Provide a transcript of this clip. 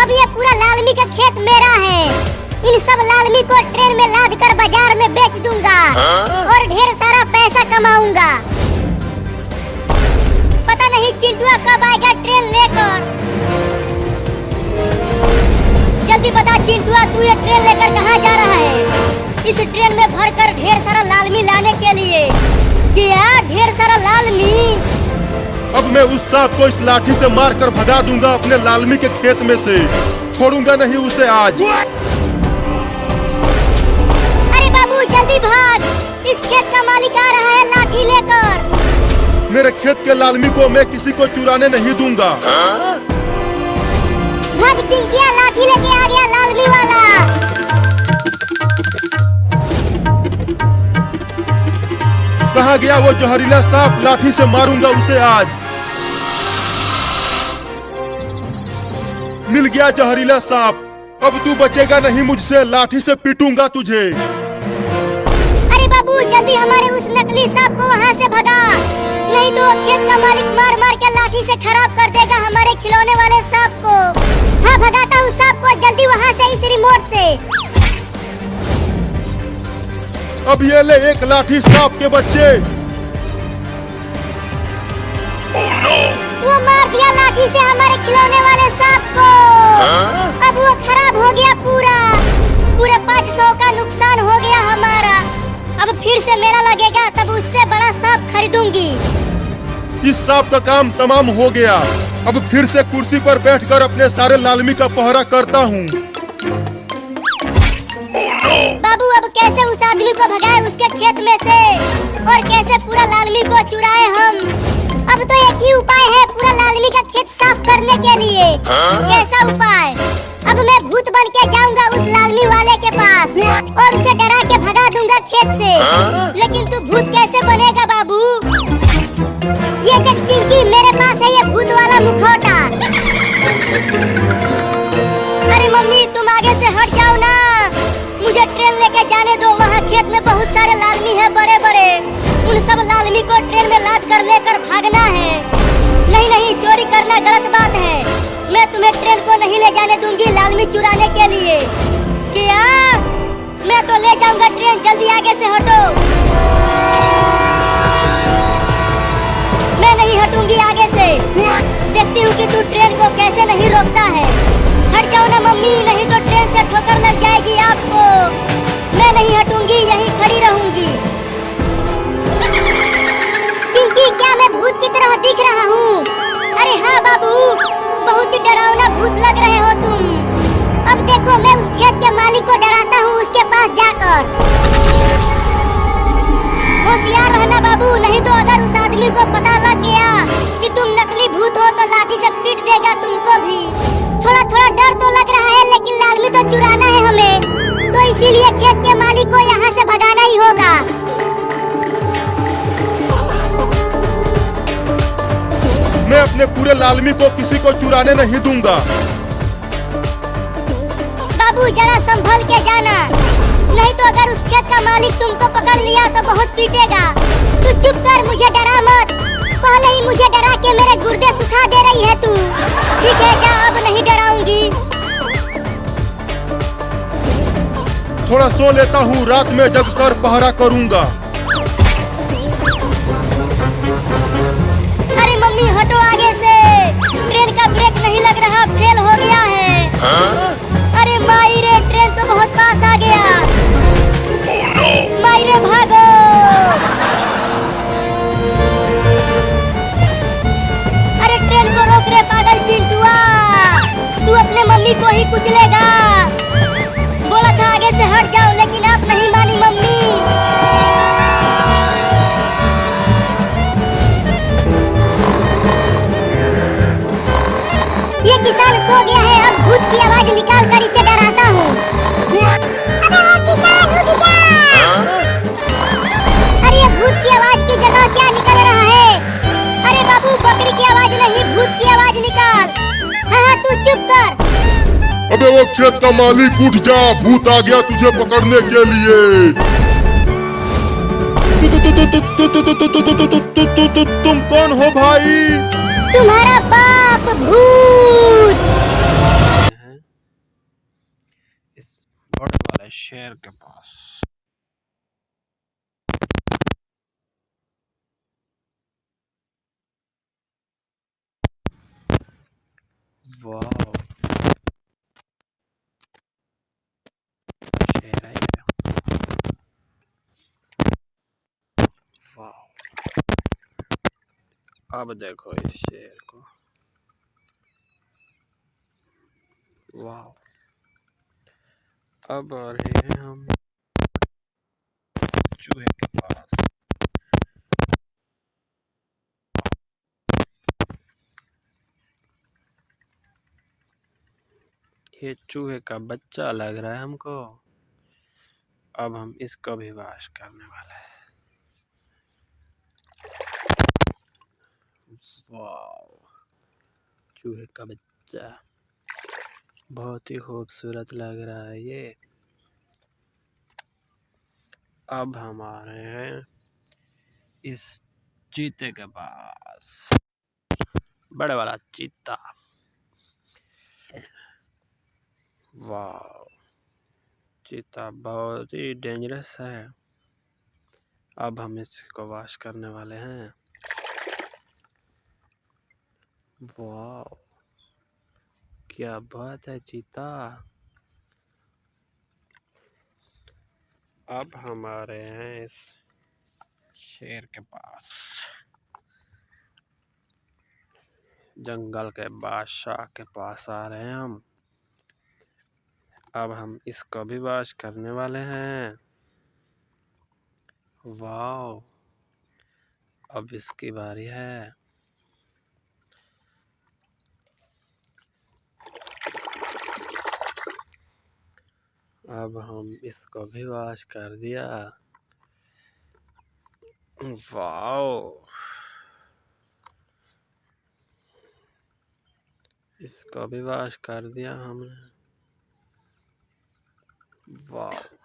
अब ये पूरा लालमी का खेत मेरा है। इन सब लालमी को ट्रेन में लाद कर बाजार में बेच दूंगा और ढेर सारा पैसा कमाऊंगा। पता नहीं चिंटुआ कब आएगा ट्रेन लेकर। जल्दी बता चिंटुआ, तू ये ट्रेन लेकर कहाँ जा रहा है? इस ट्रेन में भरकर ढेर सारा लालमी लाने के लिए। क्या ढेर सारा लालमी? अब मैं उस सांप को इस लाठी से मारकर भगा दूंगा अपने लालमी के खेत में से। छोड़ूंगा नहीं उसे आज। अरे बाबू जल्दी भाग, इस खेत का मालिक आ रहा है लाठी लेकर। मेरे खेत के लालमी को मैं किसी को चुराने नहीं दूंगा। भाग चिंकिया, लाठी लेके आ गया लालमी वाला। कहाँ गया वो जहरीला सांप? लाठी से मारूंगा उसे आज। मिल गया जहरीला सांप। अब तू बचेगा नहीं मुझसे, लाठी से पीटूंगा तुझे। अरे बाबू जल्दी हमारे उस नकली सांप को वहाँ से भगा, नहीं तो खेत का मालिक मार मार के लाठी से खराब कर देगा हमारे खिलौने वाले सांप को। हाँ भगाता हूँ सांप को जल्दी वहाँ से, इस रिमोट से। अब ये ले एक लाठी सांप के बच्चे। वो मार दिया लाठी से हमारे खिलौने वाले सांप को। अब वो खराब हो गया पूरे 500 का नुकसान हो गया हमारा। अब फिर से मेला लगेगा तब उससे बड़ा सांप खरीदूंगी। इस सांप का काम तमाम हो गया। अब फिर से कुर्सी पर बैठकर अपने सारे लालमी का पहरा करता हूँ। बाबू अब कैसे उस आदमी को भगाए उसके खेत में से, और कैसे पूरा लालमी को चुराए हम? अब तो एक ही उपाय है पूरा लालमी का खेत साफ करने के लिए। कैसा उपाय? अब मैं भूत बन के जाऊंगा उस लालमी वाले के पास और उसे डरा के भगा दूंगा खेत से। लेकिन तू भूत कैसे बनेगा बाबू? ये देख चिंकी, मेरे पास है ये भूत वाला मुखौटा। अरे मम्मी तुम आगे से हट जाओ ना, मुझे ट्रेन लेके जाने दो। वहाँ खेत में बहुत सारे लालमी है बड़े बड़े। उन सब लालमी को ट्रेन में लाद कर लेकर भागना है। नहीं नहीं, चोरी करना गलत बात है। मैं तुम्हें ट्रेन को नहीं ले जाने दूंगी लालमी चुराने के लिए। क्या? मैं तो ले जाऊंगा ट्रेन, जल्दी आगे से हटो। मैं नहीं हटूंगी आगे से। देखती हूँ कि तू ट्रेन को कैसे नहीं रोकता है। हट जाओ ना मम्मी, नहीं तो ट्रेन से ठोकर लग जाएगी आपको। मैं नहीं हटूंगी, यहीं खड़ी रहूंगी। चिंकी, क्या मैं भूत की तरह दिख रहा हूँ? अरे हाँ बाबू, बहुत ही डरावना भूत लग रहे हो तुम। अब देखो मैं उस खेत के मालिक को डराता हूँ उसके पास जाकर। होशियार रहना बाबू, नहीं तो अगर उस आदमी को पता लग गया कि तुम नकली भूत हो तो लाठी से पीट देगा तुमको भी। थोड़ा थोड़ा डर तो लग रहा है, लेकिन लालमी तो चुराना है हमें, तो इसीलिए खेत के मालिक को यहाँ से भगाना ही होगा। मैं अपने पूरे लालमी को किसी को चुराने नहीं दूंगा। बाबू जरा संभल के जाना, नहीं तो अगर उस खेत का मालिक तुमको पकड़ लिया तो बहुत पीटेगा। तू चुप कर, मुझे डरा मत। पहले ही मुझे डरा के मेरे गुर्दे सुखा दे रही है तू। ठीक है जा, अब नहीं डराऊंगी। थोड़ा सो लेता हूँ, रात में जगकर पहरा करूँगा। अरे मम्मी हटो आगे से, ट्रेन का ब्रेक नहीं लग रहा, फेल हो गया है। अरे माई रे, ट्रेन तो बहुत पास आ गया। माई रे भागो। अरे ट्रेन को रोक रे पागल चिंटुआ, तू अपने मम्मी को ही कुचलेगा। बोला था आगे से हट जाओ, लेकिन आप नहीं मानी मम्मी। ये किसान सो गया है, अब भूत की आवाज निकाल कर इसे डराता हूँ। अबे वो किसान उठ जा। अरे ये भूत की आवाज की जगह क्या निकल रहा है? अरे बाबू बकरी की आवाज नहीं, भूत की आवाज निकाल। हाँ तू चुप कर। अबे वो खेत का मालिक उठ जा, भूत आ गया तुझे पकड़ने के लिए। तुम कौन हो भाई? तुम्हारा बाप भूत। शेर के पास। वाह, शेर है ये। वाह, अब देखो इस शेर को। वाह, अब आ रहे हैं हम चूहे के पास। ये चूहे का बच्चा लग रहा है हमको। अब हम इसको भी वाश करने वाले हैं। वाह, चूहे का बच्चा बहुत ही खूबसूरत लग रहा है ये। अब हम आ रहे हैं इस चीते के पास। बड़े वाला चीता। वाह, चीता बहुत ही डेंजरस है। अब हम इसको वॉश करने वाले हैं। वाह, क्या बात है चीता। अब हम आ रहे हैं इस शेर के पास। जंगल के बादशाह के पास आ रहे हैं हम। अब हम इसको भी वॉश करने वाले हैं। वाह, अब इसकी बारी है। अब हम इसको भी वॉश कर दिया। वाह, इसको भी वॉश कर दिया हमने। वाह।